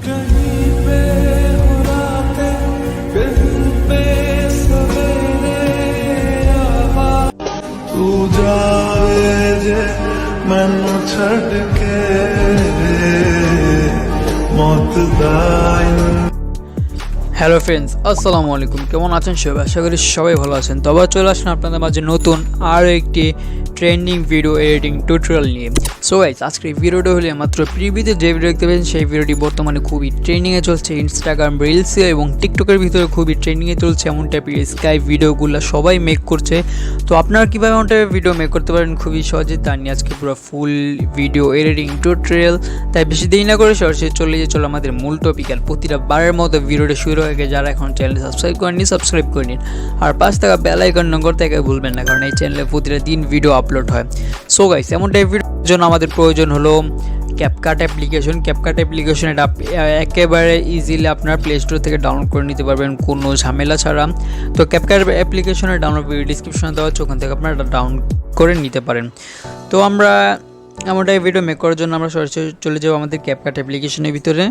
कहीं पे हो रातें, कहीं पे सवेरे आवाज़। तू जावे जे मैनू छड़ के मौत दाई। হ্যালো ফ্রেন্ডস, আসসালামু আলাইকুম। কেমন আছেন সবাই? আশা করি সবাই ভালো আছেন। তবে চলে আসেন আপনাদের মাঝে নতুন আরও একটি ট্রেন্ডিং ভিডিও এডিটিং টিউটোরিয়াল নিয়ে। সো গাইস, আজকের এই ভিডিওটা হলে মাত্র প্রিভিউতে যে ভিডিও দেখতে পেয়েছেন সেই ভিডিওটি বর্তমানে খুবই ট্রেন্ডিংয়ে চলছে। ইনস্টাগ্রাম রিলসে এবং টিকটকের ভিতরে খুবই ট্রেন্ডিংয়ে চলছে এমন টাইপের স্কাই ভিডিওগুলো সবাই মেক করছে। তো আপনারা কীভাবে এমন টাইপের ভিডিও মেক করতে পারেন খুবই সহজে, তা নিয়ে আজকে পুরো ফুল ভিডিও এডিটিং টিউটোরিয়াল। তাই বেশি দেরি না করে সরাসরি চলো আমাদের মূল টপিক। আর প্রতিটা বারের মতো ভিডিওটা শুরু হয়ে গেছে, যারা এখন চ্যানেল সাবস্ক্রাইব করেননি সাবস্ক্রাইব করে নিন, আর পাঁচ টাকা বেল আইকন করতে একে ভুলবেন না, কারণ এই চ্যানেলে প্রতিটা দিন ভিডিও আপলোড হয়। সো গাইস, এমন টাইপ ভিডিওর জন্য আমাদের প্রয়োজন হলো ক্যাপকাট অ্যাপ্লিকেশন। ক্যাপকাট অ্যাপ্লিকেশন এটা একেবারে ইজিলি আপনার প্লে স্টোর থেকে ডাউনলোড করে নিতে পারবেন কোনো ঝামেলা ছাড়া। তো ক্যাপকাট অ্যাপ্লিকেশনের ডাউনলোড ভিডিও ডিসক্রিপশনে দেওয়া আছে, ওখান থেকে আপনারা ডাউনলোড করে নিতে পারেন। তো আমরা এমন টাইপ ভিডিও মেক করার জন্য আমরা সরাসরি চলে যাবো আমাদের ক্যাপকাট অ্যাপ্লিকেশনের ভিতরে।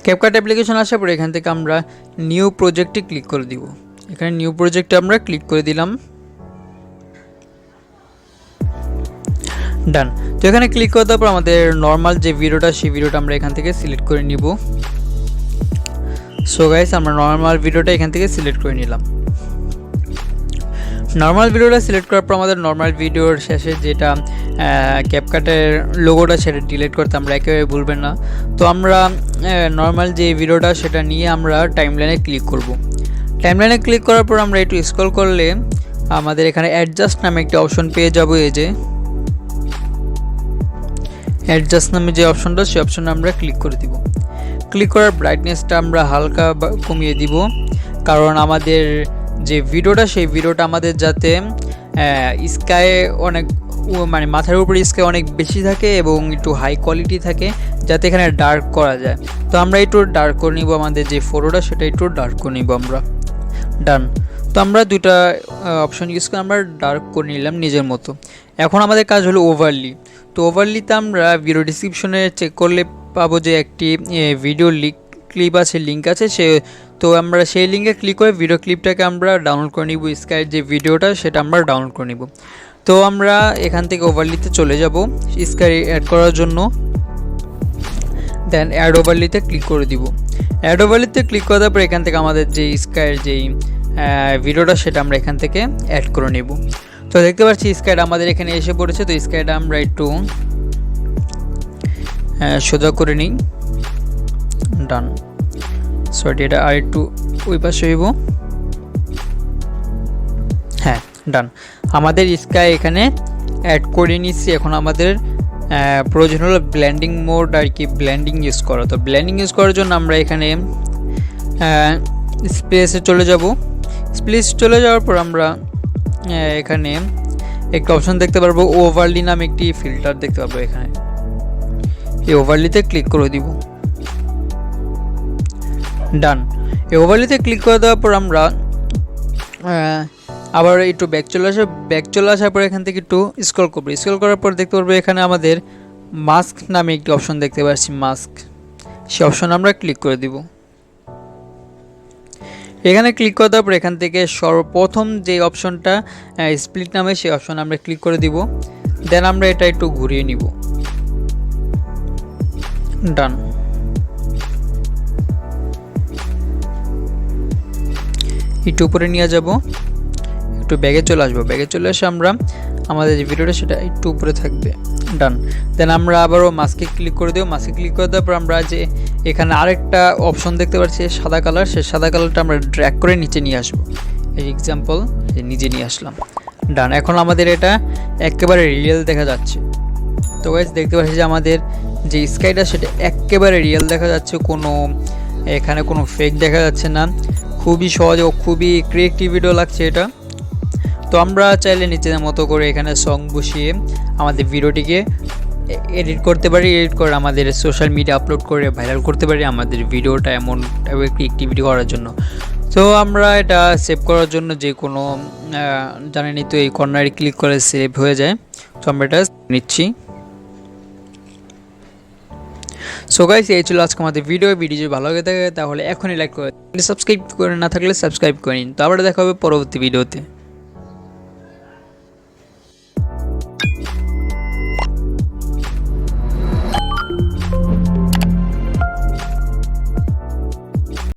ক্যাপকাট অ্যাপ্লিকেশন আসার পরে এখান থেকে আমরা নিউ প্রজেক্টে ক্লিক করে দিব। এখানে নিউ প্রজেক্টে আমরা ক্লিক করে দিলাম, ডান। তো এখানে ক্লিক করে দেওয়ার পর আমাদের নর্মাল যে ভিডিওটা সেই ভিডিওটা আমরা এখান থেকে সিলেক্ট করে নিব। সো গাইস, আমরা নর্মাল ভিডিওটা এখান থেকে সিলেক্ট করে নিলাম। নর্মাল ভিডিওটা সিলেক্ট করার পর আমাদের নর্মাল ভিডিওর শেষে যেটা ক্যাপকাটের লোগোটা সেটা ডিলিট করতে আমরা একেবারে ভুলবেন না। তো আমরা নর্মাল যে ভিডিওটা সেটা নিয়ে আমরা টাইমলাইনে ক্লিক করব। টাইমলাইনে ক্লিক করার পর আমরা একটু স্ক্রল করলে আমাদের এখানে অ্যাডজাস্ট নামে একটি অপশন পেয়ে যাব। এই যে অ্যাডজাস্ট নামে যে অপশনটা, সেই অপশনে আমরা ক্লিক করে দিব। ক্লিক করার ব্রাইটনেসটা আমরা হালকা কমিয়ে দিব, কারণ আমাদের যে ভিডিওটা সেই ভিডিওটা আমাদের যাতে স্কাই অনেক মানে মাথার উপরে স্কাই অনেক বেশি থাকে এবং একটু হাই কোয়ালিটি থাকে, যাতে এখানে ডার্ক করা যায়। তো আমরা একটু ডার্ক করে নিব, আমাদের যে ফটোটা সেটা একটু ডার্ক করে নিব আমরা, ডান। তো আমরা দুইটা অপশন ইউজ করে আমরা ডার্ক করে নিলাম নিজের মতো। এখন আমাদের কাজ হলো ওভারলি। তো ওভারলিতে আমরা ভিডিও ডিসক্রিপশনে চেক করলে পাবো যে একটি ভিডিও ক্লিপ আছে, লিঙ্ক আছে তো আমরা সেই লিঙ্কে ক্লিক করে ভিডিও ক্লিপটাকে আমরা ডাউনলোড করে নিব। স্কাইয়ের যে ভিডিওটা সেটা আমরা ডাউনলোড করে নিব। তো আমরা এখান থেকে ওভারলিতে চলে যাব স্কাই অ্যাড করার জন্য, দেন অ্যাড ওভারলিতে ক্লিক করে দিব। অ্যাড ওভারলিতে ক্লিক করে দেওয়ার পর এখান থেকে আমাদের যে স্কাইয়ের যেই ভিডিওটা সেটা আমরা এখান থেকে অ্যাড করে নেব। তো দেখতে পাচ্ছি স্কাইটা আমাদের এখানে এসে পড়েছে। তো স্কাইটা আমরা একটু সোজা করে নিই, ডান। সরি, এটা আর একটু ওই পাশে হইব, হ্যাঁ, ডান। আমাদের স্কাই এখানে অ্যাড করে নিচ্ছি। এখন আমাদের প্রয়োজন হলো ব্লেন্ডিং মোড আর কি, ব্লেন্ডিং ইউজ করা। তো ব্লেন্ডিং ইউজ করার জন্য আমরা এখানে স্পেসে চলে যাব। স্পেস চলে যাওয়ার পর আমরা এখানে একটা অপশন দেখতে পারবো, ওভারলি নামে একটি ফিল্টার দেখতে পারবো। এখানে এই ওভারলিতে ক্লিক করে দিব, ডান। এই ওভারলিতে ক্লিক করে দেওয়ার পর আমরা আবার একটু ব্যাক চলে আসার পর এখান থেকে একটু স্ক্রল করবো। স্ক্রল করার পর দেখতে পারবো এখানে আমাদের মাস্ক নামে একটি অপশন দেখতে পাচ্ছি, মাস্ক। সেই অপশন আমরা ক্লিক করে দিব। এখানে ক্লিক করে দেওয়ার পর এখান থেকে সর্বপ্রথম যে অপশনটা স্প্লিট নামে, সেই অপশন আমরা ক্লিক করে দিব। দেন আমরা এটা একটু ঘুরিয়ে নিব, ডান। একটু উপরে নিয়ে যাব, একটু ব্যাগে চলে আসবো। ব্যাগে চলে এসে আমরা আমাদের যে ভিডিওটা সেটা একটু উপরে থাকবে, ডান। দেন আমরা আবারও মাস্কে ক্লিক করে দেবো। মাস্কে ক্লিক করে দেওয়ার পর আমরা যে এখানে আরেকটা অপশন দেখতে পাচ্ছি সাদা কালার, সেই সাদা কালারটা আমরা ড্র্যাগ করে নিচে নিয়ে আসবো। এই এক্সাম্পল নিচে নিয়ে আসলাম, ডান। এখন আমাদের এটা একেবারে রিয়েল দেখা যাচ্ছে। তো গাইস, দেখতে পাচ্ছি যে আমাদের যে স্কাইটা সেটা একেবারে রিয়েল দেখা যাচ্ছে, এখানে কোনো ফেক দেখা যাচ্ছে না। খুবই সহজ ও খুবই ক্রিয়েটিভ ভিডিও লাগছে এটা। তো আমরা চাইলে নিজেদের মতো করে এখানে সং বসিয়ে আমাদের ভিডিওটিকে এডিট করতে পারি, এডিট করে আমাদের সোশ্যাল মিডিয়া আপলোড করে ভাইরাল করতে পারি আমাদের ভিডিওটা এমন একটি অ্যাক্টিভিটি করার জন্য। তো আমরা এটা সেভ করার জন্য যে কোনো জানেনই তো এই কর্নারে ক্লিক করে সেভ হয়ে যায়। তো আমরা এটা নিচ্ছি, সো গাইস, এই ছিল আজকে আমাদের ভিডিও যদি ভালো লাগে থাকে তাহলে এখনই লাইক করে, সাবস্ক্রাইব করে না থাকলে সাবস্ক্রাইব করে নিন। তো আবার দেখা হবে পরবর্তী ভিডিওতে।